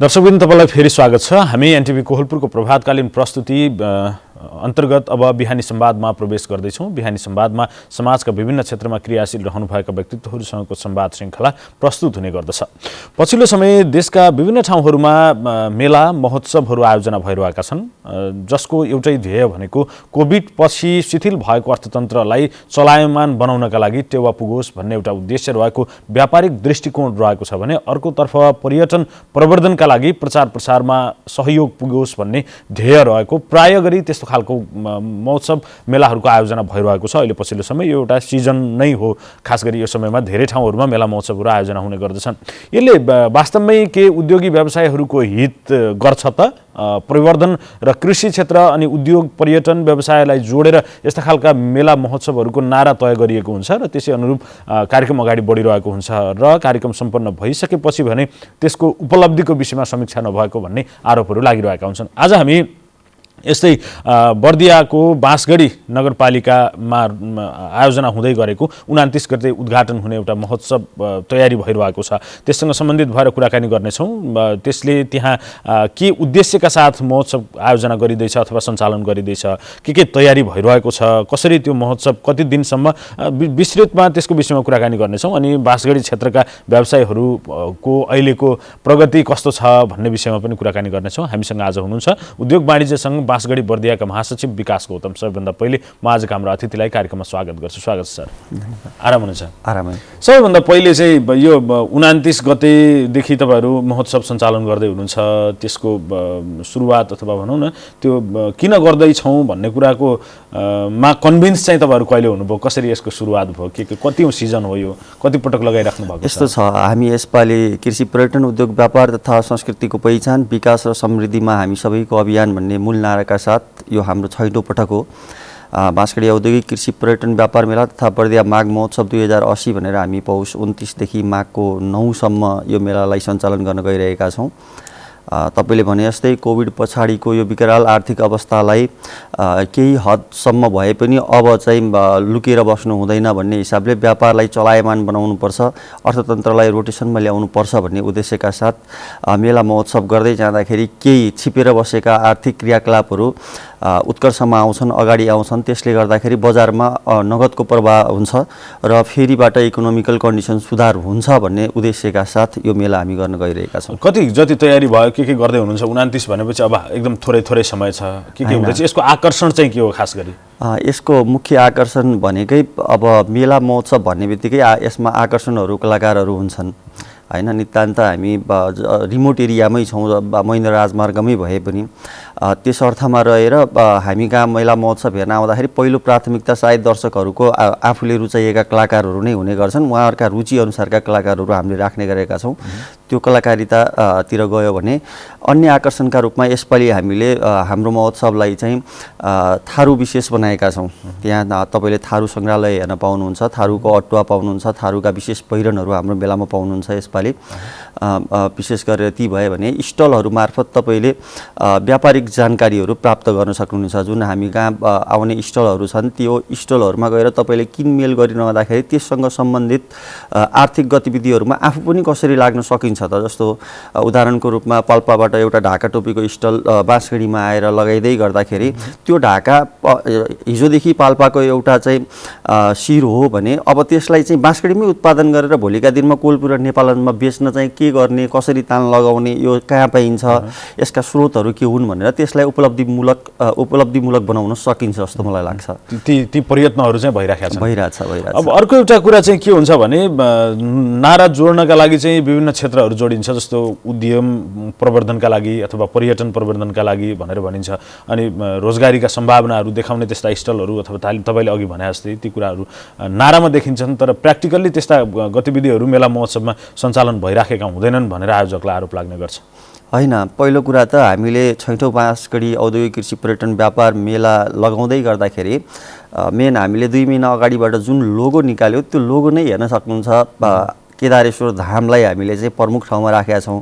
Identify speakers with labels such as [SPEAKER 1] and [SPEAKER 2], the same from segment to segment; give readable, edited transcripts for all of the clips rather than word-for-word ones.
[SPEAKER 1] दर्शकवृन्द तपाईलाई फेरि स्वागत छ। हामी एनटिभी कोहलपुरको प्रभातकालीन प्रस्तुति अन्तर्गत अब बिहानी संवादमा प्रवेश गर्दैछौँ। बिहानी संवादमा समाजका विभिन्न क्षेत्रमा क्रियाशील रहनुभएका व्यक्तित्वहरूसँगको संवाद श्रृङ्खला प्रस्तुत हुने गर्दछ। पछिल्लो समय देशका विभिन्न ठाउँहरूमा मेला महोत्सवहरू आयोजना भइरहेका छन्, जसको एउटै ध्येय भनेको कोभिड पछि शिथिल भएको अर्थतन्त्रलाई चलायमान बनाउनका लागि टेवा पुगोस् भन्ने एउटा उद्देश्य रहेको व्यापारिक दृष्टिकोण रहेको छ भने अर्कोतर्फ पर्यटन प्रवर्धनका लागि प्रचार प्रसारमा सहयोग पुगोस् भन्ने ध्येय रहेको प्राय गरी त्यस्तो खालको महोत्सव मेलाहरूको आयोजना भइरहेको छ। अहिले पछिल्लो समय यो एउटा सिजन नै हो, खास गरी यो समयमा धेरै ठाउँहरूमा मेला महोत्सवहरू आयोजना हुने गर्दछन्। यसले वास्तवमै के उद्योगी व्यवसायहरूको हित गर्छ त? परिवर्धन र कृषि क्षेत्र अनि उद्योग पर्यटन व्यवसायलाई जोडेर यस्ता खालका मेला महोत्सवहरूको नारा तय गरिएको हुन्छ र त्यसै अनुरूप कार्यक्रम अगाडि बढिरहेको हुन्छ र कार्यक्रम सम्पन्न भइसकेपछि भने त्यसको उपलब्धिको विषयमा समीक्षा नभएको भन्ने आरोपहरू लागिरहेका हुन्छन्। आज हामी यस्तै बर्दियाको बाँसगढी नगरपालिकामा आयोजना हुँदै गरेको 29 गते उद्घाटन हुने एउटा महोत्सव तयारी भइरहेको छ, त्यससँग सम्बन्धित भएर कुराकानी गर्नेछौँ। त्यसले त्यहाँ के उद्देश्यका साथ महोत्सव आयोजना गरिँदैछ अथवा सञ्चालन गरिँदैछ, के तयारी भइरहेको छ, कसरी त्यो महोत्सव कति दिनसम्म, विस्तृतमा त्यसको विषयमा कुराकानी गर्नेछौँ। अनि बाँसगढी क्षेत्रका व्यवसायहरूको अहिलेको प्रगति कस्तो छ भन्ने विषयमा पनि कुराकानी गर्नेछौँ। हामीसँग आज हुनुहुन्छ उद्योग वाणिज्य सङ्घ बाँसगढी बर्दियाका महासचिव विकास गौतम। सबैभन्दा पहिले म आजको हाम्रो अतिथिलाई कार्यक्रममा स्वागत गर्छु। स्वागत सर। आराम हुनुहुन्छ? आराम। सबैभन्दा पहिले चाहिँ यो 29 गतेदेखि तपाईँहरू महोत्सव सञ्चालन गर्दै हुनुहुन्छ, त्यसको सुरुवात अथवा भनौँ न त्यो किन गर्दैछौँ भन्ने कुराको मा कन्भिन्स चाहिँ तपाईँहरू कहिले हुनुभयो? कसरी यसको सुरुवात भयो? के कतिौँ सिजन हो यो? कति पटक लगाइराख्नु भएको?
[SPEAKER 2] यस्तो छ, हामी यसपालि कृषि पर्यटन उद्योग व्यापार तथा संस्कृतिको पहिचान विकास र समृद्धिमा हामी सबैको अभियान भन्ने मूल नाराका साथ यो हाम्रो 6औं पटक हो। बाँसगढी औद्योगिक कृषि पर्यटन व्यापार मेला तथा बर्दिया माघ महोत्सव 2080 भनेर हामी पौष 29 देखि माघको 9 सम्म यो मेलालाई सञ्चालन गर्न गइरहेका छौँ। तपाईले भने जस्तै कोभिड पछाडिको यो विकराल आर्थिक अवस्थालाई केही हदसम्म भए पनि अब चाहिँ लुकेर बस्नु हुँदैन भन्ने हिसाबले व्यापारलाई चलायमान बनाउनुपर्छ, अर्थतन्त्रलाई रोटेसनमा ल्याउनुपर्छ भन्ने उद्देश्यका साथ मेला महोत्सव गर्दै जाँदाखेरि केही छिपेर बसेका आर्थिक क्रियाकलापहरू उत्कर्षमा आउँछन्, अगाडि आउँछन्। त्यसले गर्दाखेरि बजारमा नगदको प्रवाह हुन्छ र फेरिबाट इकोनोमिकल कन्डिसन सुधार हुन्छ भन्ने उद्देश्यका साथ यो मेला हामी गर्न गइरहेका छौँ।
[SPEAKER 1] कति जति तयारी भयो, के गर्दै हुनुहुन्छ? 29 भनेपछि अब एकदम थोरै समय छ, के हुँदैछ? यसको आकर्षण चाहिँ के हो खास गरी?
[SPEAKER 2] यसको मुख्य आकर्षण भनेकै अब मेला महोत्सव भन्ने बित्तिकै यसमा आकर्षणहरू कलाकारहरू हुन्छन् हैन। नितान्त हामी रिमोट एरियामै छौँ, महेन्द्र राजमार्गमै भए पनि त्यस अर्थमा रहेर हामी कहाँ मेला महोत्सव हेर्न आउँदाखेरि पहिलो प्राथमिकता सायद दर्शकहरूको आफूले रुचाइएका कलाकारहरू नै हुने गर्छन्। उहाँहरूका रुचि अनुसारका कलाकारहरू हामीले राख्ने गरेका छौँ। त्यो कलाकारितातिर गयो भने अन्य आकर्षणका रूपमा यसपालि हामीले हाम्रो महोत्सवलाई चाहिँ थारू विशेष बनाएका छौँ। त्यहाँ तपाईँले थारू सङ्ग्रहालय हेर्न पाउनुहुन्छ, थारूको अटुवा पाउनुहुन्छ, थारूका विशेष पहिरनहरू हाम्रो मेलामा पाउनुहुन्छ। यसपालि विशेष गरेर ती भयो भने स्टलहरू मार्फत तपाईँले व्यापारिक जानकारीहरू प्राप्त गर्न सक्नुहुन्छ। जुन हामी कहाँ आउने स्टलहरू छन् त्यो स्टलहरूमा गएर तपाईँले किनमेल गरिरहँदाखेरि त्यससँग सम्बन्धित आर्थिक गतिविधिहरूमा आफू पनि कसरी लाग्न सकिन्छ त। जस्तो उदाहरणको रूपमा पाल्पाबाट एउटा ढाका टोपीको स्टल बाँसगढीमा आएर लगाइँदै गर्दाखेरि त्यो ढाका हिजोदेखि पाल्पाको एउटा चाहिँ शिर हो भने अब त्यसलाई चाहिँ बाँसगढीमै उत्पादन गरेर भोलिका दिनमा कोलपुर र नेपालमा बेच्न चाहिँ के गर्ने, कसरी तान लगाउने, यो कहाँ पाइन्छ, यसका स्रोतहरू के हुन् भनेर त्यसलाई उपलब्धिमूलक बनाउन सकिन्छ जस्तो मलाई लाग्छ।
[SPEAKER 1] ती प्रयत्नहरू चाहिँ भइरहेछ।
[SPEAKER 2] अब
[SPEAKER 1] अर्को एउटा कुरा चाहिँ के हुन्छ भने नारा जोड्नका लागि चाहिँ विभिन्न क्षेत्रहरू जोडिन्छ, जस्तो उद्यम प्रवर्धनका लागि अथवा पर्यटन प्रवर्धनका लागि भनेर भनिन्छ। अनि रोजगारीका सम्भावनाहरू देखाउने त्यस्ता स्टलहरू अथवा तपाईँले अघि भने जस्तै ती कुराहरू नारामा देखिन्छन्, तर प्र्याक्टिकल्ली त्यस्ता गतिविधिहरू मेला महोत्सवमा सञ्चालन भइराखेका हुँदैनन् भनेर आयोजकलाई आरोप लाग्ने गर्छ।
[SPEAKER 2] होइन, पहिलो कुरा त हामीले 6औं बाँसगढी औद्योगिक कृषि पर्यटन व्यापार मेला लगाउँदै गर्दाखेरि मेन हामीले 2 महिना अगाडिबाट जुन लोगो निकाल्यो त्यो लोगो नै हेर्न सक्नुहुन्छ। केदारेश्वर धामलाई हामीले चाहिँ प्रमुख ठाउँमा राखेका छौँ।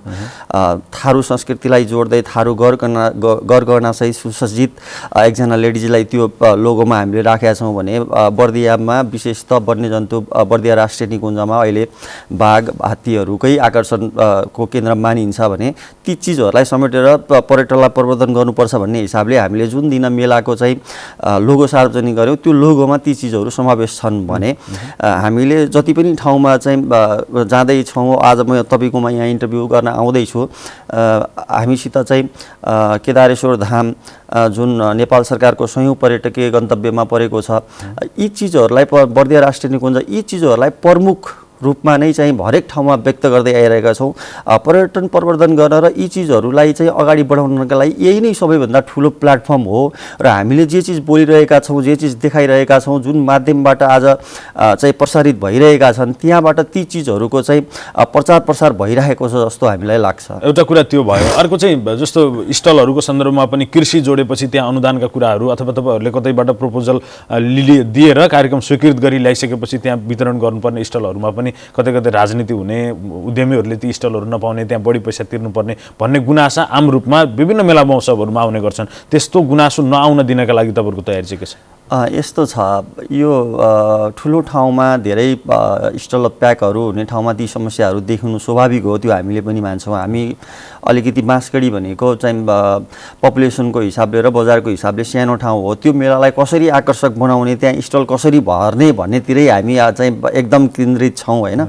[SPEAKER 2] थारू संस्कृतिलाई जोड्दै थारू गरगहनासहित सुसज्जित एकजना लेडिजलाई त्यो लोगोमा हामीले राखेका छौँ भने बर्दियामा विशेषतः वन्यजन्तु बर्दिया राष्ट्रिय निकुञ्जमा अहिले बाघ हात्तीहरूकै आकर्षणको केन्द्र मानिन्छ भने ती चिजहरूलाई समेटेर पर्यटनलाई प्रवर्धन गर्नुपर्छ भन्ने हिसाबले हामीले जुन दिन मेलाको चाहिँ लोगो सार्वजनिक गर्यौँ त्यो लोगोमा ती चिजहरू समावेश छन् भने हामीले जति पनि ठाउँमा चाहिँ जाँदैछौँ, आज म तपाईँकोमा यहाँ इन्टरभ्यू गर्न आउँदैछु, हामीसित चाहिँ केदारेश्वर धाम जुन नेपाल सरकारको 100औं पर्यटकीय गन्तव्यमा परेको छ, यी चिजहरूलाई बर्दिया राष्ट्रिय निकुञ्ज यी चिजहरूलाई प्रमुख रूपमा नै चाहिँ हरेक ठाउँमा व्यक्त गर्दै आइरहेका छौँ। पर्यटन प्रवर्धन गर्न र यी चिजहरूलाई चाहिँ अगाडि बढाउनका लागि यही नै सबैभन्दा ठुलो प्लेटफर्म हो र हामीले जे चिज बोलिरहेका छौँ, जे चिज देखाइरहेका छौँ, जुन माध्यमबाट आज चाहिँ प्रसारित भइरहेका छन्, त्यहाँबाट ती चिजहरूको चाहिँ प्रचार प्रसार भइरहेको छ जस्तो हामीलाई लाग्छ।
[SPEAKER 1] एउटा कुरा त्यो भयो। अर्को चाहिँ जस्तो स्टलहरूको सन्दर्भमा पनि कृषि जोडेपछि त्यहाँ अनुदानका कुराहरू अथवा तपाईँहरूले कतैबाट प्रपोजल दिएर कार्यक्रम स्वीकृत गरी ल्याइसकेपछि त्यहाँ वितरण गर्नुपर्ने स्टलहरूमा पनि कतै कतै राजनीति हुने, उद्यमीहरूले ती स्टलहरू नपाउने, त्यहाँ बढी पैसा तिर्नुपर्ने भन्ने गुनासा आम रूपमा विभिन्न मेला महोत्सवहरूमा आउने गर्छन्। त्यस्तो गुनासो नआउन दिनका लागि तपाईँहरूको तयारी चाहिँ के छ?
[SPEAKER 2] यस्तो छ, यो ठुलो ठाउँमा धेरै स्टल प्याकहरू हुने ठाउँमा ती समस्याहरू देखिनु स्वाभाविक हो, त्यो हामीले पनि मान्छौँ। हामी अलिकति बाँसगढी भनेको चाहिँ पपुलेसनको हिसाबले र बजारको हिसाबले सानो ठाउँ हो, त्यो मेलालाई कसरी आकर्षक बनाउने, त्यहाँ स्टल कसरी भर्ने भन्नेतिरै हामी चाहिँ एकदम केन्द्रित छौँ होइन।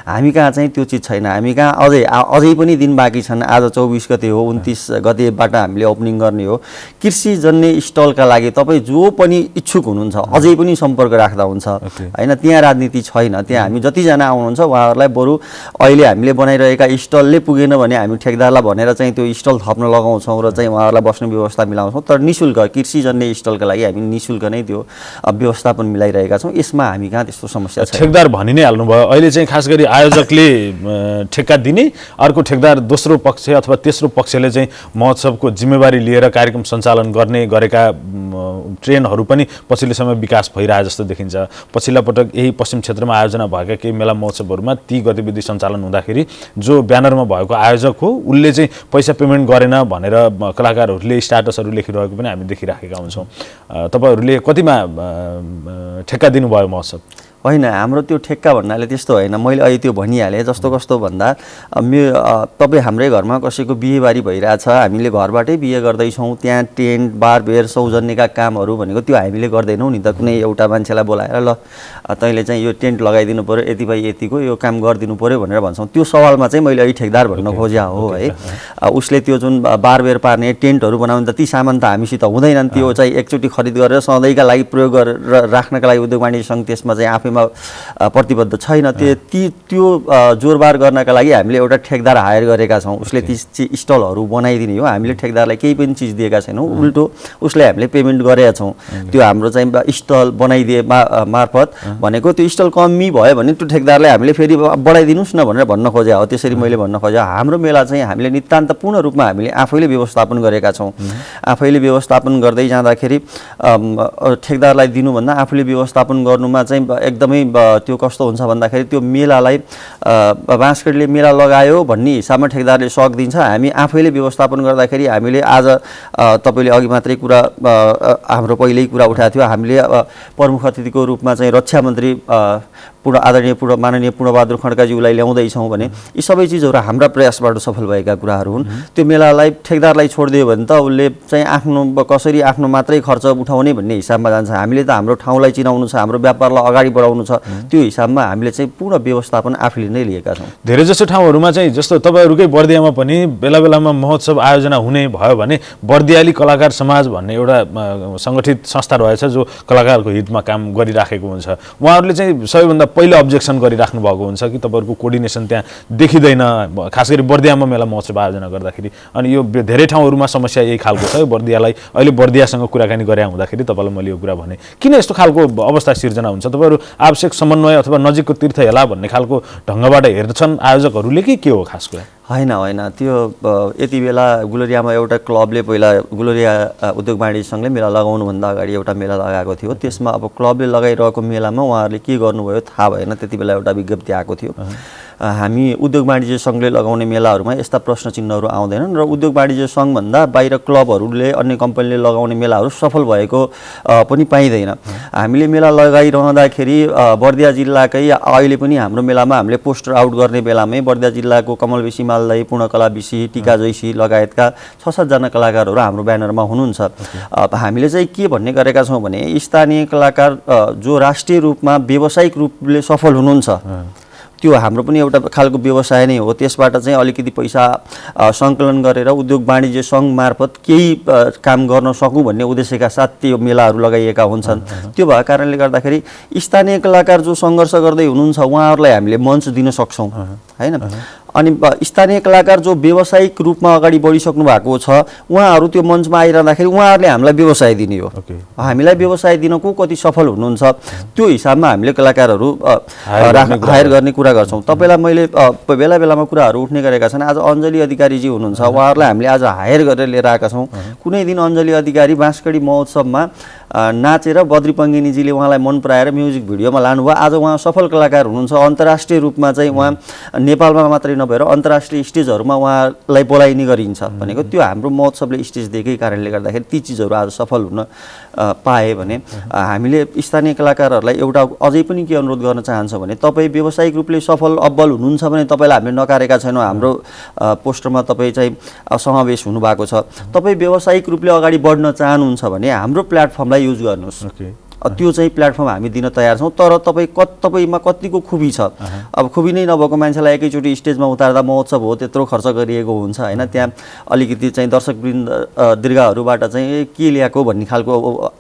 [SPEAKER 2] हामी कहाँ चाहिँ त्यो चिज छैन। हामी कहाँ अझै पनि दिन बाँकी छन्। आज 24 गते हो, 29 गतेबाट हामीले ओपनिङ गर्ने हो। कृषिजन्य स्टलका लागि तपाईँ जो पनि इच्छुक हुनुहुन्छ अझै पनि सम्पर्क राख्दा हुन्छ होइन। त्यहाँ राजनीति छैन। त्यहाँ हामी जतिजना आउनुहुन्छ उहाँहरूलाई बरु अहिले हामीले बनाइरहेका स्टलले पुगेन भने हामी ठेकदारलाई भनेर चाहिँ त्यो स्टल थप्न लगाउँछौँ र चाहिँ उहाँहरूलाई बस्ने व्यवस्था मिलाउँछौँ। तर निःशुल्क कृषिजन्य स्टलका लागि हामी निःशुल्क नै त्यो व्यवस्थापन मिलाइरहेका छौँ। यसमा हामी कहाँ त्यस्तो समस्या छैन।
[SPEAKER 1] ठेकदार भनि नै हाल्नुभयो। अहिले चाहिँ खास गरी आयोजकले ठेक्का दिने, अर्को ठेकदार दोस्रो पक्ष अथवा तेस्रो पक्षले चाहिँ महोत्सवको जिम्मेवारी लिएर कार्यक्रम सञ्चालन गरेका ट्रेनहरू पनि पछिल्लो समय विकास भइरहेको जस्तो देखिन्छ। पछिल्ला पटक यही पश्चिम क्षेत्रमा आयोजना भएका केही मेला महोत्सवहरूमा ती गतिविधि सञ्चालन हुँदाखेरि जो ब्यानरमा भएको आयोजक हो उसले चाहिँ पैसा पेमेन्ट गरेन भनेर कलाकारहरूले स्ट्याटसहरू लेखिरहेको पनि हामी देखिराखेका हुन्छौँ। तपाईँहरूले कतिमा ठेक्का दिनुभयो महोत्सव?
[SPEAKER 2] होइन, हाम्रो त्यो ठेक्का भन्नाले त्यस्तो होइन। मैले अहिले त्यो भनिहालेँ। जस्तो कस्तो भन्दा तपाईँ हाम्रै घरमा कसैको बिहेबारी भइरहेछ, हामीले घरबाटै बिहे गर्दैछौँ, त्यहाँ टेन्ट बारबेर सौजन्यका कामहरू भनेको त्यो हामीले गर्दैनौँ नि त। कुनै एउटा मान्छेलाई बोलाएर ल तैँले चाहिँ यो टेन्ट लगाइदिनु पऱ्यो, यति बाई यतिको यो काम गरिदिनु पऱ्यो भनेर भन्छौँ। त्यो सवालमा चाहिँ मैले अहिले ठेकदार भन्न खोज्या हो है। उसले त्यो जुन बारबेर पार्ने टेन्टहरू बनाउने त ती सामान त हामीसित हुँदैनन्। त्यो चाहिँ एकचोटि खरिद गरेर सधैँका लागि प्रयोग गरेर राख्नका लागि उद्योग वाणिज्य सङ्घ त्यसमा चाहिँ आफै प्रतिबद्ध छैन। त्यो जोरबार गर्नका लागि हामीले एउटा ठेकदार हायर गरेका छौँ। उसले ती स्टलहरू बनाइदिने हो। हामीले ठेकदारलाई केही पनि चिज दिएका छैनौँ, उल्टो उसले हामीले पेमेन्ट गरेका छौँ। त्यो हाम्रो चाहिँ स्टल बनाइदिए मार्फत भनेको त्यो स्टल कमी भयो भने त्यो ठेकदारलाई हामीले फेरि बढाइदिनुहोस् न भनेर भन्न खोजेको हो। त्यसरी मैले भन्न खोजेँ। हाम्रो मेला चाहिँ हामीले नितान्त पूर्ण रूपमा हामीले आफैले व्यवस्थापन गरेका छौँ। आफैले व्यवस्थापन गर्दै जाँदाखेरि ठेकदारलाई दिनुभन्दा आफूले व्यवस्थापन गर्नुमा चाहिँ एकदमै त्यो कस्तो हुन्छ भन्दाखेरि त्यो मेलालाई बाँसगढीले मेला लगायो भन्ने हिसाबमा ठेकदारले सक दिन्छ। हामी आफैले व्यवस्थापन गर्दाखेरि हामीले आज तपाईँले अघि मात्रै कुरा हाम्रो पहिल्यै कुरा उठाएको थियो। हामीले प्रमुख अतिथिको रूपमा चाहिँ रक्षा मन्त्री आदरणीय माननीय पूर्णबहादुर खड्काज्यूलाई ल्याउँदैछौँ भने यी सबै चिजहरू हाम्रा प्रयासबाट सफल भएका कुराहरू हुन्। त्यो मेलालाई ठेकदारलाई छोडिदियो भने त उसले चाहिँ कसरी आफ्नो मात्रै खर्च उठाउने भन्ने हिसाबमा जान्छ। हामीले त हाम्रो ठाउँलाई चिनाउनु छ, हाम्रो व्यापारलाई अगाडि बढाउनु छ। त्यो हिसाबमा हामीले चाहिँ पूर्ण व्यवस्थापन आफूले नै लिएका छौँ।
[SPEAKER 1] धेरै जसो ठाउँहरूमा चाहिँ जस्तो तपाईँहरूकै बर्दियामा पनि बेला बेलामा महोत्सव आयोजना हुने भयो भने बर्दियाली कलाकार समाज भन्ने एउटा सङ्गठित संस्था रहेछ जो कलाकारको हितमा काम गरिराखेको हुन्छ। उहाँहरूले चाहिँ सबैभन्दा पहिलो अब्जेक्सन गरिराख्नु भएको हुन्छ कि तपाईँहरूको कोर्डिनेसन त्यहाँ देखिँदैन, खास गरी बर्दियामा मेला महोत्सव आयोजना गर्दाखेरि। अनि यो धेरै ठाउँहरूमा समस्या यही खालको छ। बर्दियालाई अहिले बर्दियासँग कुराकानी गरे हुँदाखेरि तपाईँलाई मैले यो कुरा भने किन यस्तो खालको अवस्था सिर्जना हुन्छ? तपाईँहरू आवश्यक समन्वय अथवा नजिकको तीर्थ हेला भन्ने खालको ढङ्गबाट हेर्छन् आयोजकहरूले कि के हो खास कुरा?
[SPEAKER 2] होइन, त्यो यति बेला गुलोरियामा एउटा क्लबले पहिला गुलोरिया उद्योग वाणिज्य सङ्घले मेला लगाउनुभन्दा अगाडि एउटा मेला लगाएको थियो। त्यसमा अब क्लबले लगाइरहेको मेलामा उहाँहरूले के गर्नुभयो थाहा भएन। त्यति बेला एउटा विज्ञप्ति आएको थियो। हामी उद्योग वाणिज्य सङ्घले लगाउने मेलाहरूमा यस्ता प्रश्न चिन्हहरू आउँदैनन् र उद्योग वाणिज्य सङ्घभन्दा बाहिर क्लबहरूले अन्य कम्पनीले लगाउने मेलाहरू सफल भएको पनि पाइँदैन। हामीले मेला लगाइरहँदाखेरि बर्दिया जिल्लाकै अहिले पनि हाम्रो मेलामा हामीले पोस्टर आउट गर्ने बेलामै बर्दिया जिल्लाको कमल बेसी मालदाई, पूर्णकला बेसी, टिका जैसी लगायतका 6-7 जना कलाकारहरू हाम्रो ब्यानरमा हुनुहुन्छ। हामीले चाहिँ के भन्ने गरेका छौँ भने स्थानीय कलाकार जो राष्ट्रिय रूपमा व्यावसायिक रूपले सफल हुनुहुन्छ त्यो हाम्रो पनि एउटा खालको व्यवसाय नै हो। त्यसबाट चाहिँ अलिकति पैसा सङ्कलन गरेर उद्योग वाणिज्य सङ्घ मार्फत केही काम गर्न सकौँ भन्ने उद्देश्यका साथ त्यो मेलाहरू लगाइएका हुन्छन्। त्यो भएको कारणले गर्दाखेरि स्थानीय कलाकार जो सङ्घर्ष गर्दै हुनुहुन्छ उहाँहरूलाई हामीले मञ्च दिन सक्छौँ हैन। अनि स्थानीय कलाकार जो व्यावसायिक रूपमा अगाडि बढिसक्नु भएको छ उहाँहरू त्यो मञ्चमा आइरहँदाखेरि उहाँहरूले हामीलाई व्यवसाय दिने हो। हामीलाई व्यवसाय दिन को कति सफल हुनुहुन्छ त्यो हिसाबमा हामीले कलाकारहरू हायर गर्ने कुरा गर्छौँ। तपाईँलाई मैले बेला बेलामा कुराहरू उठ्ने गरेका छन्। आज अञ्जली अधिकारीजी हुनुहुन्छ, उहाँहरूलाई हामीले आज हायर गरेर लिएर आएका छौँ। कुनै दिन अञ्जली अधिकारी बाँसकडी महोत्सवमा नाचेर बद्री पङ्गिनीजीले उहाँलाई मन पराएर म्युजिक भिडियोमा लानुभयो। आज उहाँ सफल कलाकार हुनुहुन्छ। अन्तर्राष्ट्रिय रूपमा चाहिँ उहाँ नेपालमा मात्रै नभएर अन्तर्राष्ट्रिय स्टेजहरूमा उहाँलाई बोलाइने गरिन्छ भनेको त्यो हाम्रो महोत्सवले स्टेज दिएकै कारणले गर्दाखेरि ती चिजहरू आज सफल हुन पाए भने हामीले स्थानीय कलाकारहरूलाई एउटा अझै पनि के अनुरोध गर्न चाहन्छौँ भने तपाईँ व्यावसायिक रूपले सफल अब्बल हुनुहुन्छ भने तपाईँलाई हामीले नकारेका छैनौँ। हाम्रो पोस्टरमा तपाईँ चाहिँ समावेश हुनुभएको छ। तपाईँ व्यावसायिक रूपले अगाडि बढ्न चाहनुहुन्छ भने हाम्रो प्लेटफर्मलाई युज गर्नुहोस्। त्यो चाहिँ प्लेटफर्म हामी दिन तयार छौँ। तर तपाईँमा कतिको खुबी छ। अब खुबी नै नभएको मान्छेलाई एकैचोटि स्टेजमा उतार्दा महोत्सव हो त्यत्रो खर्च गरिएको हुन्छ होइन। त्यहाँ अलिकति चाहिँ दर्शकवृन्द दीर्घहरूबाट चाहिँ के ल्याएको भन्ने खालको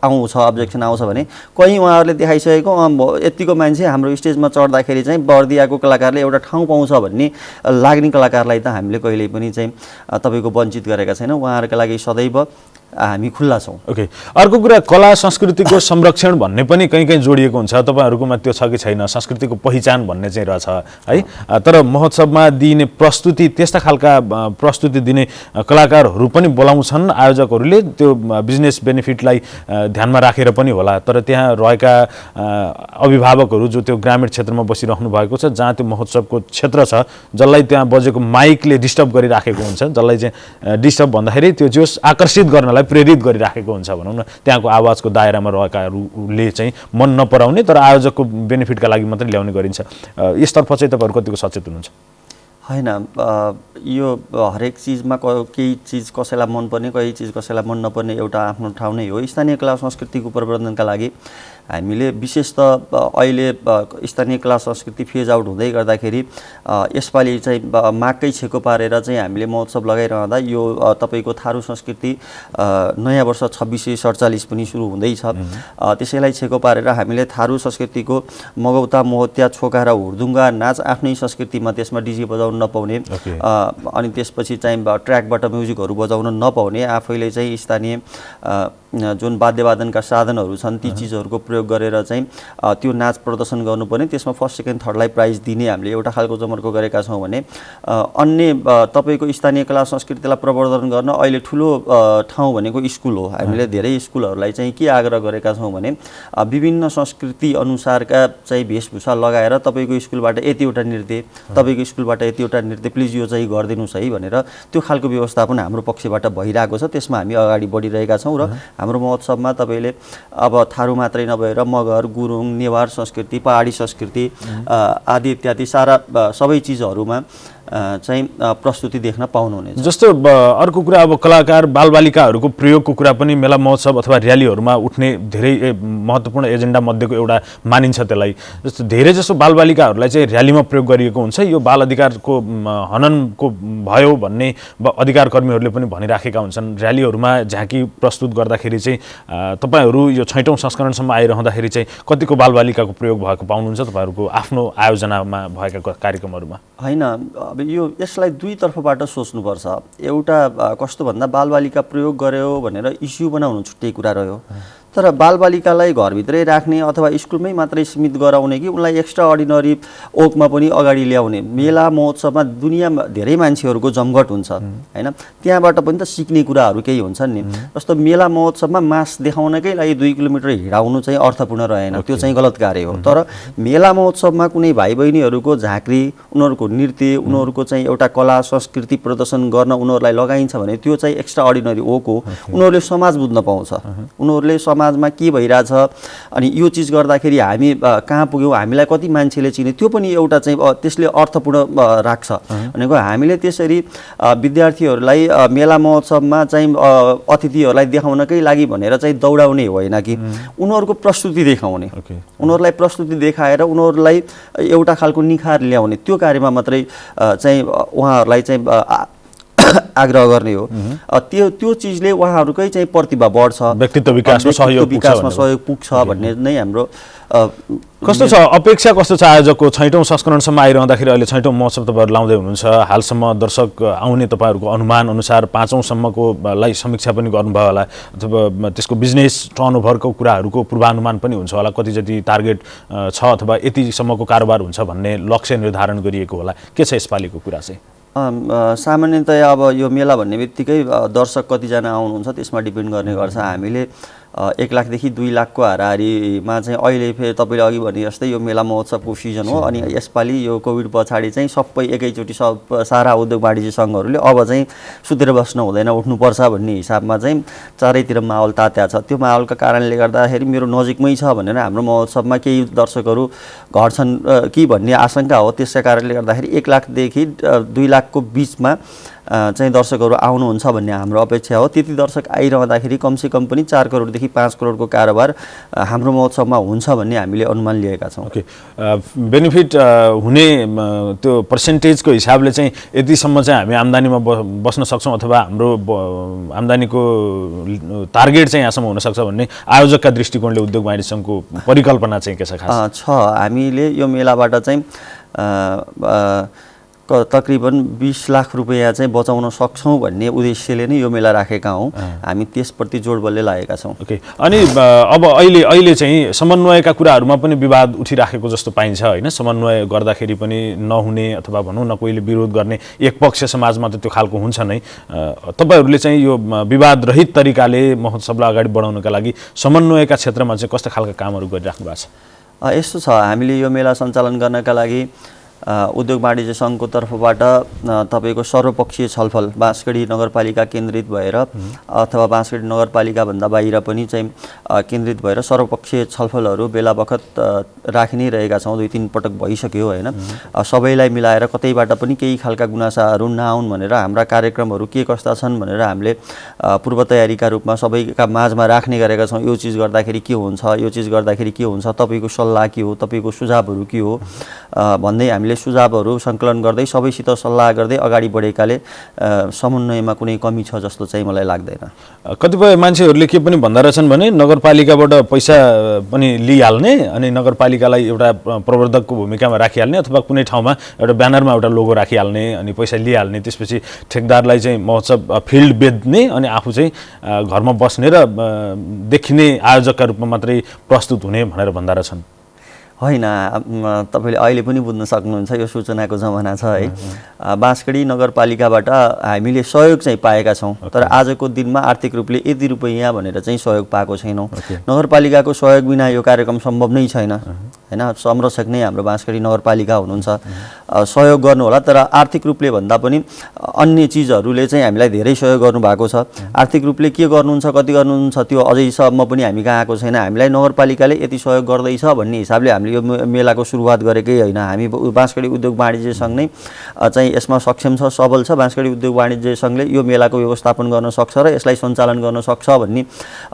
[SPEAKER 2] आउँछ, अब्जेक्सन आउँछ भने कहीँ उहाँहरूले देखाइसकेको यतिको मान्छे हाम्रो स्टेजमा चढ्दाखेरि चाहिँ बर्दियाको कलाकारले एउटा ठाउँ पाउँछ भन्ने लाग्ने कलाकारलाई त हामीले कहिल्यै पनि चाहिँ तपाईँको वञ्चित गरेका छैनौँ। उहाँहरूका लागि सदैव हामी खुल्ला छौँ।
[SPEAKER 1] ओके, अर्को कुरा कला संस्कृतिको संरक्षण भन्ने पनि कहीँ कहीँ जोडिएको हुन्छ। तपाईँहरूकोमा त्यो छ कि छैन? संस्कृतिको पहिचान भन्ने चाहिँ रहेछ है। तर महोत्सवमा दिइने प्रस्तुति त्यस्ता खालका प्रस्तुति दिने कलाकारहरू पनि बोलाउँछन् आयोजकहरूले, त्यो बिजनेस बेनिफिटलाई ध्यानमा राखेर पनि होला। तर त्यहाँ रहेका अभिभावकहरू जो त्यो ग्रामीण क्षेत्रमा बसिरहनु भएको छ जहाँ त्यो महोत्सवको क्षेत्र छ जसलाई त्यहाँ बजेको माइकले डिस्टर्ब गरिराखेको हुन्छ, जसलाई चाहिँ डिस्टर्ब भन्दाखेरि त्यो जोस आकर्षित गर्नलाई प्रेरित गरिराखेको हुन्छ भनौँ न, त्यहाँको आवाजको दायरामा रहेकाहरूले चाहिँ मन नपराउने तर आयोजकको बेनिफिटका लागि मात्रै ल्याउने गरिन्छ। यसतर्फ चाहिँ तपाईँहरू कतिको सचेत हुनुहुन्छ?
[SPEAKER 2] होइन, यो हरेक चिजमा केही चिज कसैलाई मनपर्ने केही चिज कसैलाई मन नपर्ने एउटा आफ्नो ठाउँ नै हो। स्थानीय कला संस्कृतिको प्रवर्धनका लागि हामीले विशेष त अहिले स्थानीय कला संस्कृति फेज आउट हुँदै गर्दाखेरि यसपालि चाहिँ मागकै छेको पारेर चाहिँ हामीले महोत्सव लगाइरहँदा यो तपाईँको थारू संस्कृति नयाँ वर्ष 2647 पनि सुरु हुँदैछ। त्यसैलाई छेको पारेर हामीले थारू संस्कृतिको मगौता, मोहत्या, छोका र हुर्दुङ्गा नाच आफ्नै संस्कृतिमा त्यसमा डिजे बजाउन नपाउने अनि त्यसपछि चाहिँ ट्र्याकबाट म्युजिकहरू बजाउन नपाउने, आफैले चाहिँ स्थानीय जुन वाद्यवादनका साधनहरू छन् ती चिजहरूको प्रयोग गरेर चाहिँ त्यो नाच प्रदर्शन गर्नुपर्ने, त्यसमा फर्स्ट सेकेन्ड थर्डलाई प्राइज दिने हामीले एउटा खालको जमर्को गरेका छौँ भने अन्य तपाईँको स्थानीय कला संस्कृतिलाई प्रवर्धन गर्न अहिले ठुलो ठाउँ भनेको स्कुल हो। हामीले धेरै स्कुलहरूलाई चाहिँ के आग्रह गरेका छौँ भने विभिन्न संस्कृति अनुसारका चाहिँ वेशभूषा लगाएर तपाईँको स्कुलबाट यतिवटा नृत्य, तपाईँको स्कुलबाट यतिवटा नृत्य, प्लिज यो चाहिँ गरिदिनुहोस् है भनेर त्यो खालको व्यवस्थापन हाम्रो पक्षबाट भइरहेको छ। त्यसमा हामी अगाडि बढिरहेका छौँ र हाम्रो महोत्सवमा तपाईँले अब थारू मात्रै नभएर मगर, गुरुङ, नेवार संस्कृति, पहाडी संस्कृति आदि इत्यादि सारा सबै चिजहरूमा चाहिँ प्रस्तुति देख्न पाउनुहुनेछ।
[SPEAKER 1] जस्तो अर्को कुरा अब कलाकार बालबालिकाहरूको प्रयोगको कुरा पनि मेला महोत्सव अथवा र्यालीहरूमा उठ्ने धेरै महत्त्वपूर्ण एजेन्डा मध्येको एउटा मानिन्छ त्यसलाई। जस्तो धेरै जसो बालबालिकाहरूलाई चाहिँ र्यालीमा प्रयोग गरिएको हुन्छ, यो बाल अधिकारको हननको भयो भन्ने अधिकार कर्मीहरूले पनि भनिराखेका हुन्छन्। र्यालीहरूमा झाँकी प्रस्तुत गर्दाखेरि चाहिँ तपाईँहरू यो 6औं संस्करणसम्म आइरहँदाखेरि चाहिँ कतिको बालबालिकाको प्रयोग भएको पाउनुहुन्छ तपाईँहरूको आफ्नो आयोजनामा भएका कार्यक्रमहरूमा?
[SPEAKER 2] होइन, अब यो यसलाई दुई तर्फबाट सोच्नुपर्छ। एउटा कस्तो भन्दा बालबालिका प्रयोग गर्यो भनेर इस्यु बनाउनु छुट्टै कुरा रह्यो। तर बालबालिकालाई घरभित्रै राख्ने अथवा स्कुलमै मात्रै सीमित गराउने कि उनलाई एक्स्ट्रा अर्डिनरी ओकमा पनि अगाडि ल्याउने। मेला महोत्सवमा दुनियाँमा धेरै मान्छेहरूको जमघट हुन्छ हैन, त्यहाँबाट पनि त सिक्ने कुराहरू केही हुन्छन् नि। जस्तो मेला महोत्सवमा मास देखाउनकै लागि 2 किलोमिटर हिँडाउनु चाहिँ अर्थपूर्ण रहेन, त्यो चाहिँ गलत कार्य हो। तर मेला महोत्सवमा कुनै भाइ बहिनीहरूको झाँक्री, उनीहरूको नृत्य, उनीहरूको चाहिँ एउटा कला संस्कृति प्रदर्शन गर्न उनीहरूलाई लगाइन्छ भने त्यो चाहिँ एक्स्ट्रा अर्डिनरी ओक हो। उनीहरूले समाज बुझ्न पाउँछ, उनीहरूले समाजमा के भइरहेछ अनि यो चिज गर्दाखेरि हामी कहाँ पुग्यौँ, हामीलाई कति मान्छेले चिने, त्यो पनि एउटा चाहिँ त्यसले अर्थपूर्ण राख्छ। भनेको हामीले त्यसरी विद्यार्थीहरूलाई मेला महोत्सवमा चाहिँ अतिथिहरूलाई देखाउनकै लागि भनेर चाहिँ दौडाउने होइन कि उनीहरूको प्रस्तुति देखाउने, उनीहरूलाई प्रस्तुति देखाएर उनीहरूलाई एउटा खालको निखार ल्याउने, त्यो कार्यमा मात्रै चाहिँ उहाँहरूलाई चाहिँ आग्रह गर्ने हो। त्यो चिजले उहाँहरूकै चाहिँ प्रतिभा बढ्छ,
[SPEAKER 1] व्यक्तित्व विकासमा
[SPEAKER 2] सहयोग पुग्छ भन्ने नै हाम्रो
[SPEAKER 1] कस्तो छ अपेक्षा कस्तो छ आयोजकको? 6औं संस्करणसम्म आइरहँदाखेरि अहिले 6औं महोत्सव तपाईँहरू लाउँदै हुनुहुन्छ, हालसम्म दर्शक आउने तपाईँहरूको अनुमान अनुसार 5औं सम्मको लाई समीक्षा पनि गर्नुभयो होला, अथवा त्यसको बिजनेस टर्नओभरको कुराहरूको पूर्वानुमान पनि हुन्छ होला, कति जति टार्गेट छ अथवा यतिसम्मको कारोबार हुन्छ भन्ने लक्ष्य निर्धारण गरिएको होला, के छ यसपालिको कुरा चाहिँ?
[SPEAKER 2] सामान्यतया अब यो मेला भन्ने बित्तिकै दर्शक कतिजना आउनुहुन्छ त्यसमा डिपेन्ड गर्ने गर्छ। हामीले 1 लाखदेखि 2 लाखको हाराहारीमा चाहिँ अहिले फेरि तपाईँले अघि भने जस्तै यो मेला महोत्सवको सिजन हो अनि यसपालि यो कोभिड पछाडि चाहिँ सबै एकैचोटि सारा उद्योग वाणिज्य सङ्घहरूले अब चाहिँ सुतेर बस्न हुँदैन, उठ्नुपर्छ भन्ने हिसाबमा चाहिँ चारैतिर माहौल तात्या छ। त्यो माहौलका कारणले गर्दाखेरि मेरो नजिकमै छ भनेर हाम्रो महोत्सवमा केही दर्शकहरू घट्छन् कि भन्ने आशंका हो। त्यसै कारणले गर्दाखेरि 1 लाखदेखि 2 लाखको बिचमा चाहिँ दर्शकहरू आउनुहुन्छ भन्ने हाम्रो अपेक्षा हो। त्यति दर्शक आइरहँदाखेरि कमसेकम पनि 4 करोडदेखि 5 करोडको कारोबार हाम्रो महोत्सवमा हुन्छ भन्ने हामीले अनुमान लिएका छौँ।
[SPEAKER 1] ओके, बेनिफिट हुने त्यो पर्सेन्टेजको हिसाबले चाहिँ यतिसम्म चाहिँ हामी आम्दानीमा बस्न सक्छौँ अथवा हाम्रो आम्दानीको टार्गेट चाहिँ यहाँसम्म हुनसक्छ भन्ने आयोजकका दृष्टिकोणले उद्योग वाणिज्य सङ्घको परिकल्पना चाहिँ के छ खास?
[SPEAKER 2] हामीले यो मेलाबाट चाहिँ तकरिबन 20 लाख रुपैयाँ चाहिँ बचाउन सक्छौँ भन्ने उद्देश्यले नै यो मेला राखेका हौँ। हामी त्यसप्रति जोड बलले लागेका छौँ।
[SPEAKER 1] ओके, अनि अब अहिले चाहिँ समन्वयका कुराहरूमा पनि विवाद उठिराखेको जस्तो पाइन्छ होइन? समन्वय गर्दाखेरि पनि नहुने अथवा भनौँ न कोहीले विरोध गर्ने एक पक्ष समाजमा त त्यो खालको हुन्छ नै। तपाईँहरूले चाहिँ यो विवाद रहित तरिकाले महोत्सवलाई अगाडि बढाउनका लागि समन्वयका क्षेत्रमा चाहिँ कस्ता खालका कामहरू गरिराख्नु भएको छ?
[SPEAKER 2] यस्तो छ, हामीले यो मेला सञ्चालन गर्नका लागि उद्योग वाणिज्य सङ्घको तर्फबाट तपाईँको सर्वपक्षीय छलफल बाँसगढी नगरपालिका केन्द्रित भएर अथवा बाँसगढी नगरपालिकाभन्दा बाहिर पनि चाहिँ केन्द्रित भएर सर्वपक्षीय छलफलहरू बेला बखत राखि नै रहेका छौँ। 2-3 पटक भइसक्यो होइन। सबैलाई मिलाएर कतैबाट पनि केही खालका गुनासाहरू नआउन् भनेर हाम्रा कार्यक्रमहरू के कस्ता छन् भनेर हामीले पूर्व तयारीका रूपमा सबैका माझमा राख्ने गरेका छौँ। यो चिज गर्दाखेरि के हुन्छ, यो चिज गर्दाखेरि के हुन्छ, तपाईँको सल्लाह के हो, तपाईँको सुझावहरू के हो भन्दै हामीले सुझावहरू सङ्कलन गर्दै सबैसित सल्लाह गर्दै अगाडि बढेकाले समन्वयमा कुनै कमी छ जस्तो चाहिँ मलाई लाग्दैन।
[SPEAKER 1] कतिपय मान्छेहरूले के पनि भन्दा रहेछन् भने नगरपालिकाबाट पैसा पनि लिइहाल्ने अनि नगरपालिकालाई एउटा प्रवर्धकको भूमिकामा राखिहाल्ने अथवा कुनै ठाउँमा एउटा ब्यानरमा एउटा लोगो राखिहाल्ने अनि पैसा लिइहाल्ने, त्यसपछि ठेकदारलाई चाहिँ महोत्सव फिल्ड बेच्ने अनि आफू चाहिँ घरमा बस्ने र देखिने आयोजकका रूपमा मात्रै प्रस्तुत हुने भनेर भन्दा रहेछन्।
[SPEAKER 2] होइन, तपाईँले अहिले पनि बुझ्न सक्नुहुन्छ यो सूचनाको जमाना छ है। बाँसगढी नगरपालिकाबाट हामीले सहयोग चाहिँ पाएका छौँ, तर आजको दिनमा आर्थिक रूपले यति रुपैयाँ भनेर चाहिँ सहयोग पाएको छैनौँ। नगरपालिकाको सहयोग बिना यो कार्यक्रम सम्भव नै छैन होइन। संरक्षक नै हाम्रो बाँसगढी नगरपालिका हुनुहुन्छ, सहयोग गर्नु होला, तर आर्थिक रूपले भन्दा पनि अन्य चिजहरूले चाहिँ हामीलाई धेरै सहयोग गर्नुभएको छ। आर्थिक रूपले के गर्नुहुन्छ, कति गर्नुहुन्छ त्यो अझैसम्म पनि हामी कहाँ आएको छैन। हामीलाई नगरपालिकाले यति सहयोग गर्दैछ भन्ने हिसाबले हामीले यो मेलाको सुरुवात गरेकै होइन। हामी बाँसगढी उद्योग वाणिज्य सङ्घ नै चाहिँ यसमा सक्षम छ, सबल छ। बाँसगढी उद्योग वाणिज्य सङ्घले यो मेलाको व्यवस्थापन गर्न सक्छ र यसलाई सञ्चालन गर्न सक्छ भन्ने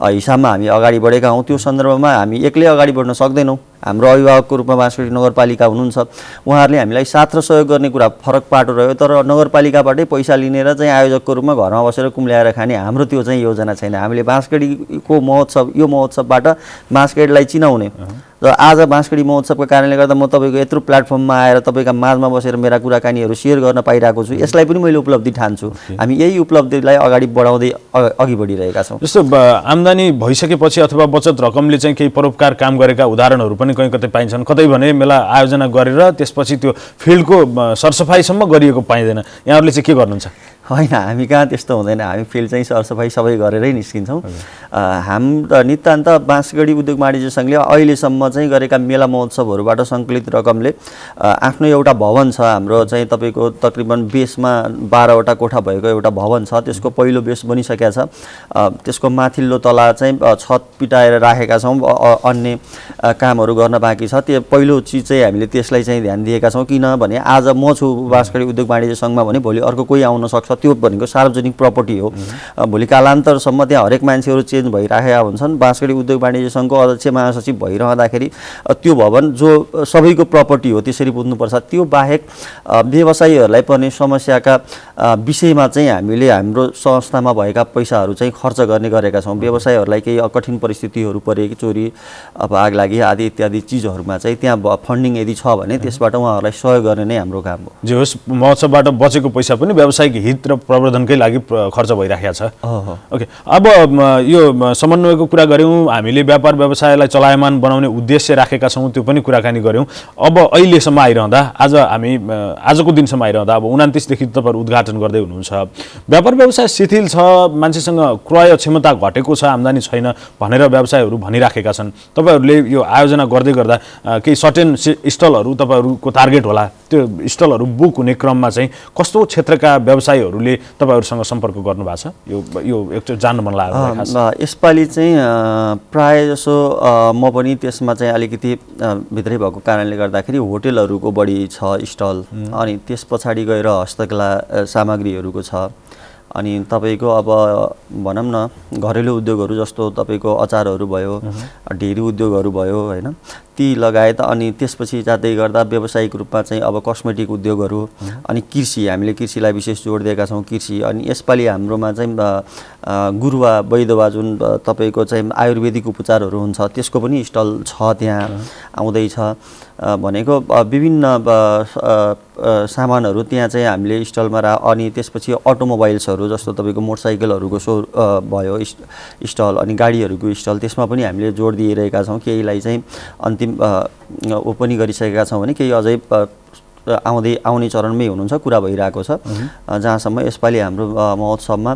[SPEAKER 2] हिसाबमा हामी अगाडि बढेका हौँ। त्यो सन्दर्भमा हामी एक्लै अगाडि बढ्न सक्दैनौँ। हाम्रो अभिभावकको रूपमा बाँसगढी नगरपालिका हुनुहुन्छ, उहाँहरूले हामीलाई साथ र सहयोग गर्ने कुरा फरक पाटो रह्यो, तर नगरपालिकाबाटै पैसा लिने र चाहिँ आयोजकको रूपमा घरमा बसेर कुम्ल्याएर खाने हाम्रो त्यो चाहिँ योजना छैन। हामीले बाँसगढीको महोत्सव, यो महोत्सवबाट बाँसगढीलाई चिनाउने र आज बाँसगढी महोत्सवको कारणले गर्दा म तपाईँको यत्रो प्लेटफर्ममा आएर तपाईँका माझमा बसेर मेरा कुराकानीहरू सेयर गर्न पाइरहेको छु। यसलाई पनि मैले उपलब्धि ठान्छु। हामी यही उपलब्धिलाई अगाडि बढाउँदै अघि बढिरहेका छौँ।
[SPEAKER 1] जस्तो आम्दानी भइसकेपछि अथवा बचत रकमले चाहिँ केही परोपकार काम गरेका उदाहरणहरू पनि कहीँ कतै पाइन्छन्। कतै भने मेला आयोजना गरेर त्यसपछि त्यो फिल्डको सरसफाइसम्म गरिएको पाइँदैन। यहाँहरूले चाहिँ के गर्नुहुन्छ?
[SPEAKER 2] होइन, हामी कहाँ त्यस्तो हुँदैन। हामी फिल्ड चाहिँ सरसफाइ सबै गरेरै निस्किन्छौँ। नितान्त बाँसगढी उद्योग वाणिज्य सङ्घले अहिलेसम्म चाहिँ गरेका मेला महोत्सवहरूबाट सङ्कलित रकमले आफ्नो एउटा भवन छ हाम्रो चाहिँ तपाईँको तकरिबन बेसमा 12वटा कोठा भएको एउटा भवन छ। त्यसको पहिलो बेस बनिसकेको छ। त्यसको माथिल्लो तला चाहिँ छत पिटाएर राखेका छौँ। अन्य कामहरू गर्न बाँकी छ। त्यो पहिलो चिज चाहिँ हामीले त्यसलाई चाहिँ ध्यान दिएका छौँ। किनभने आज म छु बाँसगढी उद्योग वाणिज्य सङ्घमा भने भोलि अर्को कोही आउन सक्छ। त्यो भनेको सार्वजनिक प्रपर्टी हो। भोलि कालान्तरसम्म त्यहाँ हरेक मान्छेहरू चेन्ज भइराखेका हुन्छन्। बाँसगढी उद्योग वाणिज्य सङ्घको अध्यक्ष महासचिव भइरहँदाखेरि त्यो भवन जो सबैको प्रपर्टी हो त्यसरी बुझ्नुपर्छ। त्यो बाहेक व्यवसायीहरूलाई पर्ने समस्याका विषयमा चाहिँ हामीले हाम्रो संस्थामा भएका पैसाहरू चाहिँ खर्च गर्ने गरेका छौँ। व्यवसायीहरूलाई केही कठिन परिस्थितिहरू परे, चोरी आग लागि आदि इत्यादि चिजहरूमा चाहिँ त्यहाँ फन्डिङ यदि छ भने त्यसबाट उहाँहरूलाई सहयोग गर्ने नै हाम्रो काम हो।
[SPEAKER 1] जे होस्, महोत्सवबाट बचेको पैसा पनि व्यावसायिक हित र प्रवर्धनकै लागि खर्च भइराखेको छ। ओके, अब यो समन्वयको कुरा गऱ्यौँ, हामीले व्यापार व्यवसायलाई चलायमान बनाउने उद्देश्य राखेका छौँ, त्यो पनि कुराकानी गऱ्यौँ। अब अहिलेसम्म आइरहँदा आजको दिनसम्म आइरहँदा अब 29 देखि तपाईँहरू उद्घाटन गर्दै हुनुहुन्छ। व्यापार व्यवसाय शिथिल छ, मान्छेसँग क्रय क्षमता घटेको छ, आम्दानी छैन भनेर व्यवसायहरू भनिराखेका छन्। तपाईँहरूले यो आयोजना गर्दै गर्दा केही सर्टेन स्टलहरू तपाईँहरूको टार्गेट होला, त्यो स्टलहरू बुक हुने क्रममा चाहिँ कस्तो क्षेत्रका व्यवसायीहरूले तपाईँहरूसँग सम्पर्क गर्नुभएको छ? यो एकचोटि जान्न मन लाग्यो।
[SPEAKER 2] यसपालि चाहिँ प्रायः जसो म पनि त्यसमा चाहिँ अलिकति भित्रै भएको कारणले गर्दाखेरि होटेलहरूको बढी छ स्टल। अनि त्यस पछाडि गएर हस्तकला सामग्रीहरूको छ। अनि तपाईँको अब भनौँ न घरेलु उद्योगहरू जस्तो तपाईँको अचारहरू भयो, डेरी उद्योगहरू भयो होइन, ती लगायत। अनि त्यसपछि जाँदै गर्दा व्यावसायिक रूपमा चाहिँ अब कस्मेटिक उद्योगहरू, अनि कृषि, हामीले कृषिलाई विशेष जोड दिएका छौँ। कृषि अनि यसपालि हाम्रोमा चाहिँ गुरुवा वैदवा जुन तपाईँको चाहिँ आयुर्वेदिक उपचारहरू हुन्छ त्यसको पनि स्टल छ, त्यहाँ आउँदैछ। भनेको विभिन्न सामानहरू त्यहाँ चाहिँ हामीले स्टलमा अनि त्यसपछि अटोमोबाइल्सहरू जस्तो तपाईँको मोटरसाइकलहरूको भयो स्टल, अनि गाडीहरूको स्टल, त्यसमा पनि हामीले जोड दिइरहेका छौँ। केहीलाई चाहिँ अन्तिम पनि गरिसकेका छौँ भने केही अझै आउने चरणमै हुनुहुन्छ, कुरा भइरहेको छ। जहाँसम्म यसपालि हाम्रो महोत्सवमा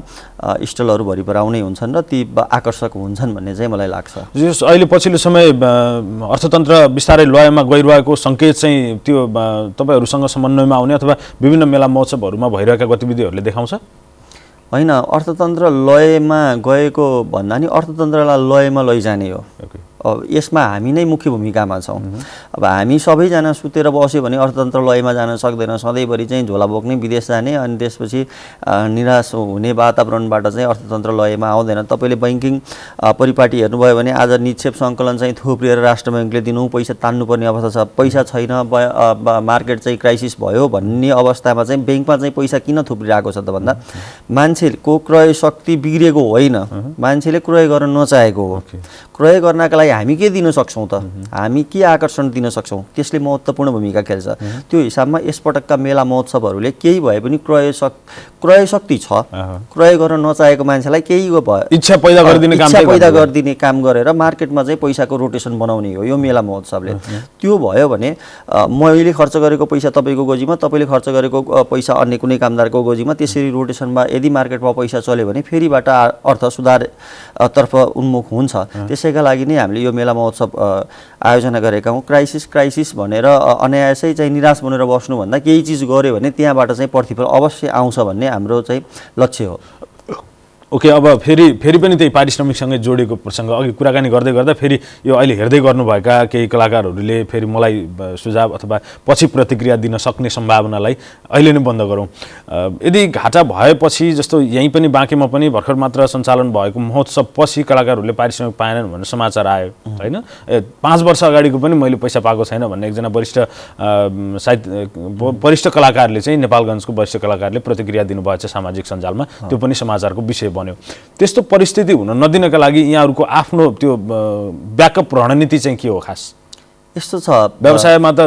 [SPEAKER 2] स्टलहरू भरिपर आउने हुन्छन् र ती आकर्षक हुन्छन् भन्ने चाहिँ मलाई लाग्छ।
[SPEAKER 1] अहिले पछिल्लो समय अर्थतन्त्र बिस्तारै लयमा गइरहेको सङ्केत चाहिँ त्यो तपाईँहरूसँग समन्वयमा आउने अथवा विभिन्न मेला महोत्सवहरूमा भइरहेका गतिविधिहरूले देखाउँछ?
[SPEAKER 2] होइन, अर्थतन्त्र लयमा गएको भन्दा नि अर्थतन्त्रलाई लयमा लैजाने हो। यसमा हामी नै मुख्य भूमिकामा छौँ। अब हामी सबैजना सुतेर बस्यो भने अर्थतन्त्र लयमा जान सक्दैन। सधैँभरि चाहिँ झोला बोक्ने विदेश जाने अनि त्यसपछि निराश हुने वातावरणबाट चाहिँ अर्थतन्त्र लयमा आउँदैन। तपाईँले बैङ्किङ परिपाटी हेर्नुभयो भने आज निक्षेप सङ्कलन चाहिँ थोप्रिएर राष्ट्र बैङ्कले दिनु, पैसा तान्नुपर्ने अवस्था छ। पैसा छैन, मार्केट चाहिँ क्राइसिस भयो भन्ने अवस्थामा चाहिँ ब्याङ्कमा चाहिँ पैसा किन थुप्रिरहेको छ त भन्दा मान्छेको क्रय शक्ति बिग्रिएको होइन, मान्छेले क्रय गर्न नचाहेको हो। क्रय गर्नका लागि हामी के दिन सक्छौँ त, हामी के आकर्षण दिन सक्छौँ, त्यसले महत्त्वपूर्ण भूमिका खेल्छ। त्यो हिसाबमा यसपटकका मेला महोत्सवहरूले केही भए पनि क्रय शक्ति छ, क्रय गर्न नचाहेको मान्छेलाई केही भयो
[SPEAKER 1] इच्छा पैदा
[SPEAKER 2] गरिदिने काम गरेर मार्केटमा चाहिँ पैसाको रोटेसन बनाउने हो यो मेला महोत्सवले। त्यो भयो भने मैले खर्च गरेको पैसा तपाईँको गोजीमा, तपाईँले खर्च गरेको पैसा अन्य कुनै कामदारको गोजीमा, त्यसरी रोटेसनमा यदि मार्केटमा पैसा चल्यो भने फेरिबाट अर्थ सुधारतर्फ उन्मुख हुन्छ। त्यसैका लागि नै हामीले यो मेला महोत्सव आयोजना गरेका हौँ। क्राइसिस भनेर अनायासै चाहिँ निराश बनेर बस्नुभन्दा केही चिज गऱ्यो भने त्यहाँबाट चाहिँ प्रतिफल अवश्य आउँछ भन्ने हाम्रो चाहिँ लक्ष्य हो।
[SPEAKER 1] ओके, अब फेरि पनि त्यही पारिश्रमिकसँगै जोडेको प्रसङ्ग अघि कुराकानी गर्दै गर्दा फेरि यो अहिले हेर्दै गर्नुभएका केही कलाकारहरूले फेरि मलाई सुझाव अथवा पछि प्रतिक्रिया दिन सक्ने सम्भावनालाई अहिले नै बन्द गरौँ। यदि घाटा भएपछि जस्तो यहीँ पनि बाँकीमा पनि भर्खर मात्र सञ्चालन भएको महोत्सव पछि कलाकारहरूले पारिश्रमिक पाएनन् भन्ने समाचार आयो होइन। 5 वर्ष अगाडिको पनि मैले पैसा पाएको छैन भन्ने एकजना वरिष्ठ कलाकारले चाहिँ नेपालगञ्जको वरिष्ठ कलाकारले प्रतिक्रिया दिनुभएको छ सामाजिक सञ्जालमा, त्यो पनि समाचारको विषय बन्यो। त्यस्तो परिस्थिति हुन नदिनका लागि यहाँहरूको आफ्नो त्यो ब्याकअप रणनीति चाहिँ के हो खास?
[SPEAKER 2] यस्तो छ
[SPEAKER 1] व्यवसायमा त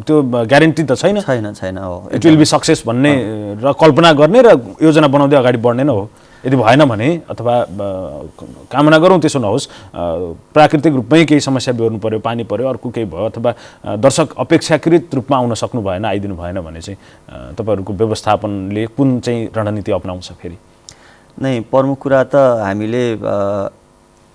[SPEAKER 1] त्यो ग्यारेन्टी त छैन
[SPEAKER 2] छैन हो
[SPEAKER 1] इट विल बी सक्सेस भन्ने र कल्पना गर्ने र योजना बनाउँदै अगाडि बढ्ने नै हो यदि भएन भने अथवा कामना गरौँ त्यसो नहोस् प्राकृतिक रूपमै केही समस्या बिहोर्नु पर्यो पानी पर्यो अर्को केही भयो अथवा दर्शक अपेक्षाकृत रूपमा आउन सक्नु भएन आइदिनु भएन भने चाहिँ तपाईँहरूको व्यवस्थापनले कुन चाहिँ रणनीति अपनाउँछ फेरि
[SPEAKER 2] नै प्रमुख कुरा त हामीले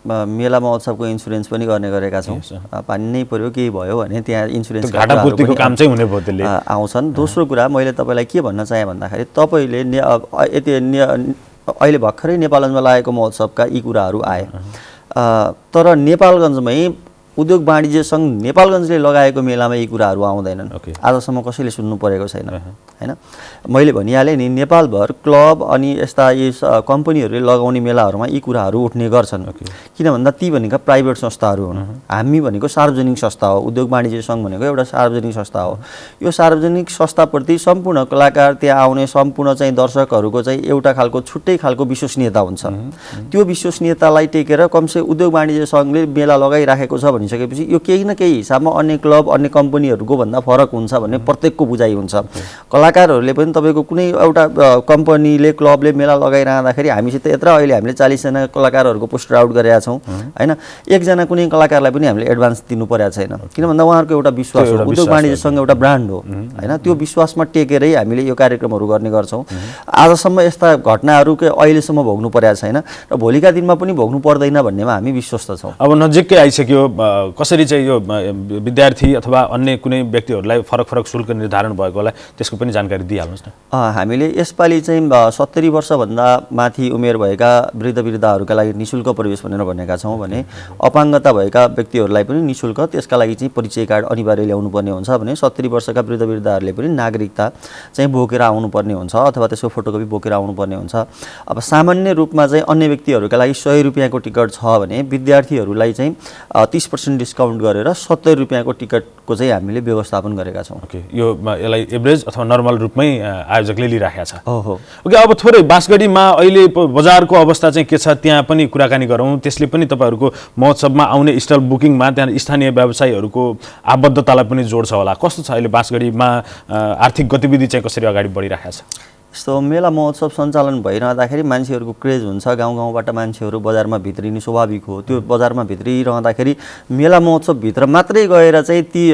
[SPEAKER 2] मेला महोत्सवको इन्सुरेन्स पनि गर्ने गरेका छौँ पानी नै पर्यो केही भयो भने त्यहाँ इन्सुरेन्स
[SPEAKER 1] घाटापूर्तिको काम चाहिँ हुने भयो त्यसले
[SPEAKER 2] आउँछन् दोस्रो कुरा मैले तपाईँलाई के भन्न चाहेँ भन्दाखेरि तपाईँले यति अहिले भर्खरै नेपालगञ्जमा लागेको महोत्सवका यी कुराहरू आए तर नेपालगञ्जमै उद्योग वाणिज्य सङ्घ नेपालगञ्जले लगाएको मेलामा यी कुराहरू आउँदैनन् आजसम्म कसैले सुन्नु परेको छैन हैन मैले भनिहालेँ नि नेपालभर क्लब अनि यस्ता यी कम्पनीहरूले लगाउने मेलाहरूमा यी कुराहरू उठ्ने गर्छन् किन भन्दा ती भनेका प्राइभेट संस्थाहरू हुन् हामी भनेको सार्वजनिक संस्था हो उद्योग वाणिज्य सङ्घ भनेको एउटा सार्वजनिक संस्था हो यो सार्वजनिक संस्थाप्रति सम्पूर्ण कलाकार त्यहाँ आउने सम्पूर्ण चाहिँ दर्शकहरूको चाहिँ एउटा खालको छुट्टै खालको विश्वसनीयता हुन्छ त्यो विश्वसनीयतालाई टेकेर कमसे उद्योग वाणिज्य सङ्घले मेला लगाइराखेको छ भनिसकेपछि यो केही न केही हिसाबमा अन्य क्लब अन्य कम्पनीहरूको भन्दा फरक हुन्छ भन्ने प्रत्येकको बुझाइ हुन्छ कलाकारहरूले पनि तपाईँको कुनै एउटा कम्पनीले क्लबले मेला लगाइरहँदाखेरि हामीसित यत्र अहिले हामीले 40 जना कलाकारहरूको पोस्टर आउट गरेका छौँ हैन एकजना कुनै कलाकारलाई पनि हामीले एडभान्स दिनु परेको छैन किन भन्दा उहाँहरूको एउटा विश्वास हो उद्योग वाणिज्य सङ्घ एउटा ब्रान्ड हो हैन त्यो विश्वासमा टेकेरै हामीले यो कार्यक्रमहरू गर्ने गर्छौँ आजसम्म यस्ता घटनाहरू अहिलेसम्म भोग्नु परेको छैन र भोलिका दिनमा पनि भोग्नु पर्दैन भन्नेमा हामी विश्वस्त छौँ
[SPEAKER 1] अब नजिकै आइसक्यो कसरी चाहिँ यो विद्यार्थी अथवा अन्य कुनै व्यक्तिहरूलाई फरक फरक शुल्क निर्धारण भएको होला त्यसको पनि जानकारी दिइहाल्नुहोस् न
[SPEAKER 2] हामीले यसपालि चाहिँ 70 वर्षभन्दा माथि उमेर भएका वृद्धवृद्धाहरूका लागि निःशुल्क प्रवेश भनेर भनेका छौँ भने अपाङ्गता भएका व्यक्तिहरूलाई पनि निःशुल्क त्यसका लागि चाहिँ परिचय कार्ड अनिवार्य ल्याउनु पर्ने हुन्छ भने 70 वर्षका वृद्धवृद्धाहरूले पनि नागरिकता चाहिँ बोकेर आउनुपर्ने हुन्छ अथवा त्यसको फोटोकपी बोकेर आउनुपर्ने हुन्छ अब सामान्य रूपमा चाहिँ अन्य व्यक्तिहरूका लागि 100 रुपियाँको टिकट छ भने विद्यार्थीहरूलाई चाहिँ 30% डिस्काउन्ट गरेर 70 रुपियाँको टिकटको चाहिँ हामीले व्यवस्थापन गरेका छौँ
[SPEAKER 1] ओके यो यसलाई एभरेज अथवा नर्मल रूपमै आयोजकले लिइराखेका छ
[SPEAKER 2] हो
[SPEAKER 1] ओके अब थोरै बाँसगढीमा अहिले बजारको अवस्था चाहिँ के छ त्यहाँ पनि कुराकानी गरौँ त्यसले पनि तपाईँहरूको महोत्सवमा आउने स्टल बुकिङमा त्यहाँ स्थानीय व्यवसायीहरूको आबद्धतालाई पनि जोड्छ होला कस्तो छ अहिले बाँसगढीमा आर्थिक गतिविधि चाहिँ कसरी अगाडि बढिरहेको छ
[SPEAKER 2] यस्तो मेला महोत्सव सञ्चालन भइरहँदाखेरि मान्छेहरूको क्रेज हुन्छ गाउँ गाउँबाट मान्छेहरू बजारमा भित्रिनु स्वाभाविक हो त्यो बजारमा भित्रिरहँदाखेरि मेला महोत्सवभित्र मात्रै गएर चाहिँ ती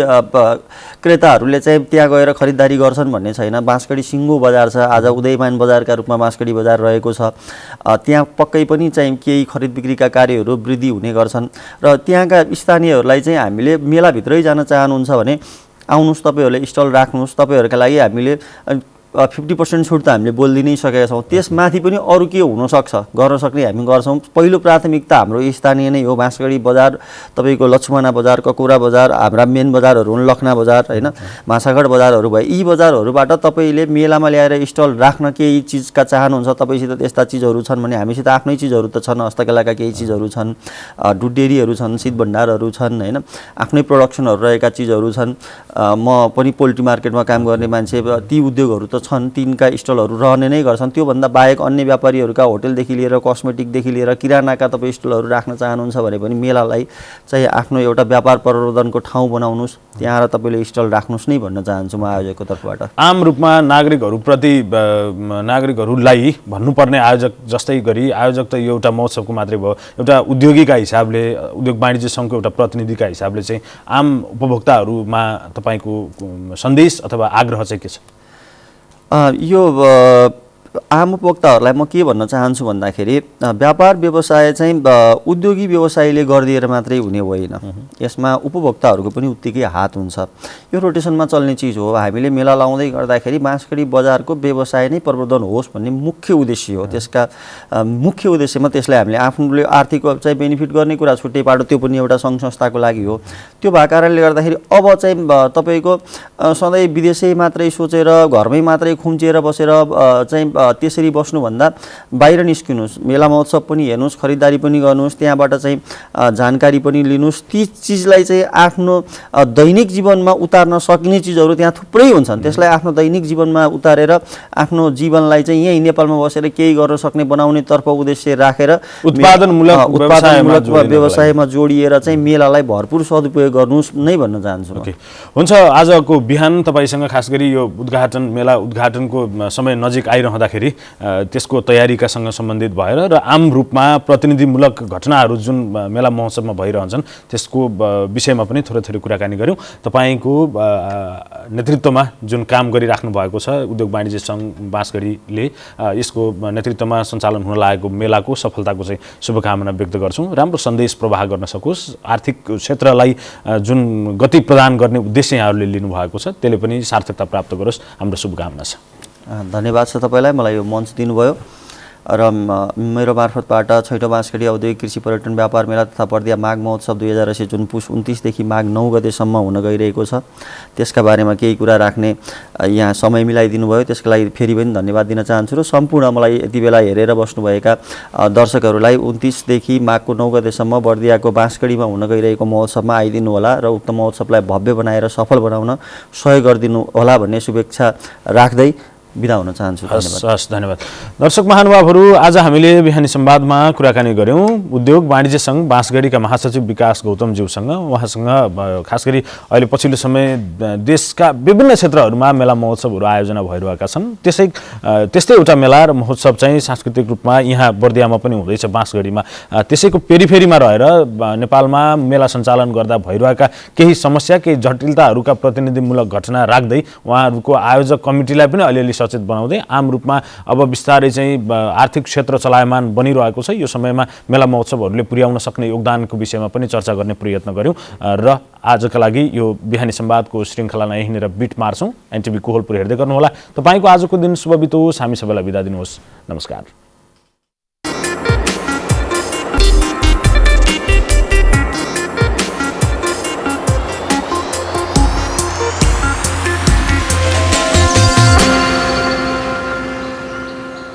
[SPEAKER 2] क्रेताहरूले चाहिँ त्यहाँ गएर खरिददारी गर्छन् भन्ने छैन बाँसगढी सिङ्गो बजार छ आज उदयमान बजारका रूपमा बाँसगढी बजार रहेको छ त्यहाँ पक्कै पनि चाहिँ केही खरिद बिक्रीका कार्यहरू वृद्धि हुने गर्छन् र त्यहाँका स्थानीयहरूलाई चाहिँ हामीले मेलाभित्रै जान चाहनुहुन्छ भने आउनुहोस् तपाईँहरूले स्टल राख्नुहोस् तपाईँहरूका लागि हामीले 50% छुट त हामीले बोलिदिनै सकेका छौँ त्यसमाथि पनि अरू के हुनसक्छ गर्न सक्ने हामी गर्छौँ पहिलो प्राथमिकता हाम्रो स्थानीय नै हो बाँसगढी बजार तपाईँको लक्ष्मणा बजार ककुरा बजार हाम्रा मेन बजारहरू हुन् लखना बजार होइन माछागढ बजारहरू भए यी बजारहरूबाट तपाईँले मेलामा ल्याएर स्टल राख्न केही चिजका चाहनुहुन्छ तपाईँसित त्यस्ता चिजहरू छन् भने हामीसित आफ्नै चिजहरू त छन् हस्तकलाका केही चिजहरू छन् दुध डेरीहरू छन् शीत भण्डारहरू छन् होइन आफ्नै प्रडक्सनहरू रहेका चिजहरू छन् म पनि पोल्ट्री मार्केटमा काम गर्ने मान्छे ती उद्योगहरू त छन् तिनका स्टलहरू रहने नै गर्छन् त्योभन्दा बाहेक अन्य व्यापारीहरूका होटलदेखि लिएर कस्मेटिकदेखि लिएर किरानाका तपाईँ स्टलहरू राख्न चाहनुहुन्छ भने पनि मेलालाई चाहिँ आफ्नो एउटा व्यापार प्रवर्धनको ठाउँ बनाउनुहोस् त्यहाँ र तपाईँले स्टल राख्नुहोस् नै भन्न चाहन्छु म आयोजकको तर्फबाट
[SPEAKER 1] आम रूपमा नागरिकहरूप्रति नागरिकहरूलाई भन्नुपर्ने आयोजक जस्तै गरी आयोजक त यो एउटा महोत्सवको मात्रै भयो एउटा उद्योगीका हिसाबले उद्योग वाणिज्य सङ्घको एउटा प्रतिनिधिका हिसाबले चाहिँ आम उपभोक्ताहरूमा तपाईँको सन्देश अथवा आग्रह चाहिँ के छ
[SPEAKER 2] यो आम उपभोक्ताहरूलाई म के भन्न चाहन्छु भन्दाखेरि व्यापार व्यवसाय चाहिँ उद्योगी व्यवसायले गरिदिएर मात्रै हुने होइन यसमा उपभोक्ताहरूको पनि उत्तिकै हात हुन्छ यो रोटेसनमा चल्ने चिज हो हामीले मेला लाउँदै गर्दाखेरि बाँसगढी बजारको व्यवसाय नै प्रवर्धन होस् भन्ने मुख्य उद्देश्य हो त्यसका मुख्य उद्देश्यमा त्यसलाई हामीले आफूले आर्थिक चाहिँ बेनिफिट गर्ने कुरा छुट्टै पाटो त्यो पनि एउटा सङ्घ संस्थाको लागि हो त्यो भएको कारणले गर्दाखेरि अब चाहिँ तपाईँको सधैँ विदेशै मात्रै सोचेर घरमै मात्रै खुम्चिएर बसेर चाहिँ त्यसरी बस्नुभन्दा बाहिर निस्किनुहोस्, मेला महोत्सव पनि हेर्नुहोस्, खरिदारी पनि गर्नुहोस्, त्यहाँबाट चाहिँ जानकारी पनि लिनुहोस्। ती चिजलाई चाहिँ आफ्नो दैनिक जीवनमा उतार्न सकिने चिजहरू त्यहाँ थुप्रै हुन्छन्। त्यसलाई आफ्नो दैनिक जीवनमा उतारेर आफ्नो जीवनलाई चाहिँ यहीँ नेपालमा बसेर केही गर्न सक्ने बनाउनेतर्फ उद्देश्य राखेर
[SPEAKER 1] उत्पादनमूलक
[SPEAKER 2] व्यवसायमा जोडिएर चाहिँ मेलालाई भरपुर सदुपयोग गर्नुहोस् नै भन्न चाहन्छु।
[SPEAKER 1] हुन्छ, आजको बिहान तपाईँसँग खास गरी यो मेला उद्घाटनको समय नजिक आइरहँदाखेरि त्यसको तयारीकासँग सम्बन्धित भएर र आम रूपमा प्रतिनिधिमूलक घटनाहरू जुन मेला महोत्सवमा भइरहन्छन् त्यसको विषयमा पनि थोरै थोरै कुराकानी गऱ्यौँ। तपाईँको नेतृत्वमा जुन काम गरिराख्नु भएको छ उद्योग वाणिज्य सङ्घ बाँसगढीले, यसको नेतृत्वमा सञ्चालन हुन लागेको मेलाको सफलताको चाहिँ शुभकामना व्यक्त गर्छौँ। राम्रो सन्देश प्रवाह गर्न सकोस्, आर्थिक क्षेत्रलाई जुन गति प्रदान गर्ने उद्देश्य यहाँहरूले लिनुभएको छ त्यसले पनि सार्थकता प्राप्त गरोस्, हाम्रो शुभकामना छ।
[SPEAKER 2] धन्यवाद छ तपाईँलाई, मलाई यो मञ्च दिनुभयो र मेरो मार्फतबाट छैटौँ बाँसगढी औद्योगिक कृषि पर्यटन व्यापार मेला तथा बर्दिया माघ महोत्सव 2080 जुन पुस 29 देखि माघ 9 गतेसम्म हुन गइरहेको छ त्यसका बारेमा केही कुरा राख्ने यहाँ समय मिलाइदिनु भयो, त्यसको लागि फेरि पनि धन्यवाद दिन चाहन्छु। र सम्पूर्ण मलाई यति बेला हेरेर बस्नुभएका दर्शकहरूलाई 29 देखि माघको 9 गतेसम्म बर्दियाको बाँसगढीमा हुन गइरहेको महोत्सवमा आइदिनु होला र उक्त महोत्सवलाई भव्य बनाएर सफल बनाउन सहयोग गरिदिनु होला भन्ने शुभेच्छा राख्दै बिदा हुन चाहन्छु।
[SPEAKER 1] हस्, धन्यवाद। दर्शक महानुभावहरू, आज हामीले बिहानी संवादमा कुराकानी गऱ्यौँ उद्योग वाणिज्य सङ्घ बाँसगढीका महासचिव विकास गौतमज्यूसँग। उहाँसँग खास गरी अहिले पछिल्लो समय देशका विभिन्न क्षेत्रहरूमा मेला महोत्सवहरू आयोजना भइरहेका छन्। त्यस्तै एउटा मेला र महोत्सव चाहिँ सांस्कृतिक रूपमा यहाँ बर्दियामा पनि हुँदैछ बाँसगढीमा। त्यसैको पेरिफेरीमा रहेर नेपालमा मेला सञ्चालन गर्दा भइरहेका केही समस्या, केही जटिलताहरूका प्रतिनिधिमूलक घटना राख्दै उहाँहरूको आयोजक कमिटीलाई पनि अलिअलि सचेत बनाउँदै आम रूपमा अब बिस्तारै चाहिँ आर्थिक क्षेत्र चलायमान बनिरहेको छ। यो समयमा मेला महोत्सवहरूले पुर्याउन सक्ने योगदानको विषयमा पनि चर्चा गर्ने प्रयत्न गऱ्यौँ र आजका लागि यो बिहानी संवादको श्रृङ्खलालाई यहीँनिर बिट मार्छौँ। एनटिभी कोहलपुर हेर्दै गर्नुहोला। तपाईँको आजको दिन शुभ बितोस्। हामी सबैलाई बिदा दिनुहोस्। नमस्कार।